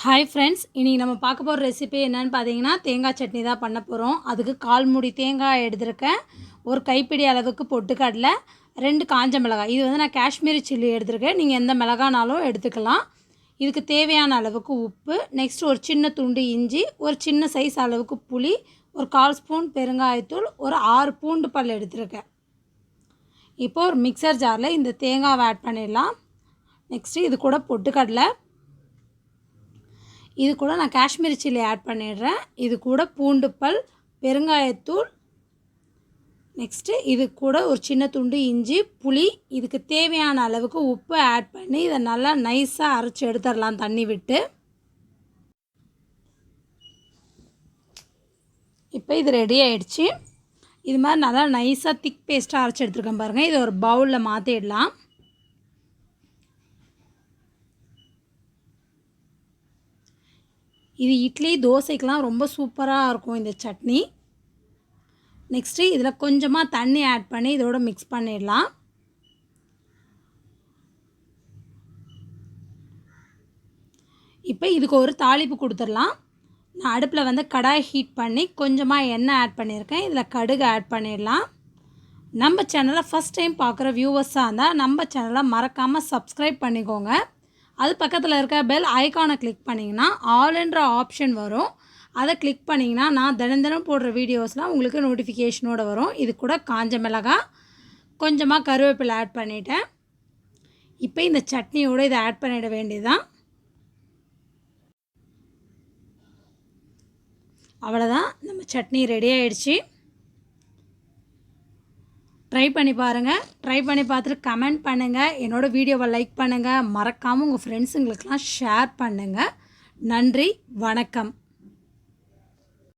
Hi friends, இன்றைக்கி நம்ம பார்க்க போகிற ரெசிபி என்னென்னு பார்த்தீங்கன்னா தேங்காய் சட்னி தான் பண்ண போகிறோம். அதுக்கு 1/4 மூடி தேங்காய் எடுத்திருக்கேன், ஒரு கைப்பிடி அளவுக்கு பொட்டுக்கடலை, 2 காஞ்ச மிளகாய். இது வந்து நான் காஷ்மீரி சில்லி எடுத்திருக்கேன், நீங்கள் எந்த மிளகானாலும் எடுத்துக்கலாம். இதுக்கு தேவையான அளவுக்கு உப்பு, நெக்ஸ்ட் ஒரு சின்ன துண்டு இஞ்சி, ஒரு சின்ன சைஸ் அளவுக்கு புளி, ஒரு 1/4 ஸ்பூன் பெருங்காயத்தூள், ஒரு 6 பூண்டு பல் எடுத்திருக்கேன். இப்போது ஒரு மிக்சர் ஜாரில் இந்த தேங்காவை ஆட் பண்ணிடலாம். நெக்ஸ்ட்டு இது கூட பொட்டுக்கடலை, இது கூட நான் காஷ்மீரி சில்லி ஆட் பண்ணிடுறேன். இது கூட பூண்டு பல், பெருங்காயத்தூள், நெக்ஸ்ட்டு இது கூட ஒரு சின்ன துண்டு இஞ்சி, புளி, இதுக்கு தேவையான அளவுக்கு உப்பு ஆட் பண்ணி இதை நல்லா நைஸாக அரைச்சி எடுத்துடலாம் தண்ணி விட்டு. இப்போ இது ரெடி ஆகிடுச்சு. இது மாதிரி நல்லா நைஸாக திக் பேஸ்ட்டாக அரைச்சி எடுத்துருக்கேன் பாருங்கள். இதை ஒரு பவுலில் மாற்றிடலாம். இது இட்லி தோசைக்கெலாம் ரொம்ப சூப்பராக இருக்கும் இந்த சட்னி. நெக்ஸ்ட்டு இதில் கொஞ்சமாக தண்ணி ஆட் பண்ணி இதோட மிக்ஸ் பண்ணிடலாம். இப்போ இதுக்கு ஒரு தாளிப்பு கொடுத்துடலாம். நான் அடுப்பில் வந்து கடாய் ஹீட் பண்ணி கொஞ்சமாக எண்ணெய் ஆட் பண்ணியிருக்கேன். இதில் கடுகு ஆட் பண்ணிடலாம். நம்ம சேனலை ஃபஸ்ட் டைம் பார்க்குற வியூவர்ஸாக இருந்தால் நம்ம சேனலை மறக்காமல் சப்ஸ்கிரைப் பண்ணிக்கோங்க. அது பக்கத்தில் இருக்க பெல் ஐக்கானை கிளிக் பண்ணிங்கன்னா ஆல்ன்ற ஆப்ஷன் வரும். அதை கிளிக் பண்ணிங்கன்னா நான் தினம் போடுற வீடியோஸ்லாம் உங்களுக்கு நோட்டிஃபிகேஷனோடு வரும். இது கூட காஞ்ச மிளகாய், கொஞ்சமாக கருவேப்பிலை ஆட் பண்ணிட்டேன். இப்போ இந்த சட்னியோடு இதை ஆட் பண்ணிட வேண்டியதுதான். அவ்வளோதான், நம்ம சட்னி ரெடி ஆகிடுச்சு. ட்ரை பண்ணி பாருங்கள். ட்ரை பண்ணி பார்த்துட்டு கமெண்ட் பண்ணுங்கள். என்னோடய வீடியோவை லைக் பண்ணுங்கள். மறக்காமல் உங்கள் ஃப்ரெண்ட்ஸுங்களுக்கெலாம் ஷேர் பண்ணுங்கள். நன்றி, வணக்கம்.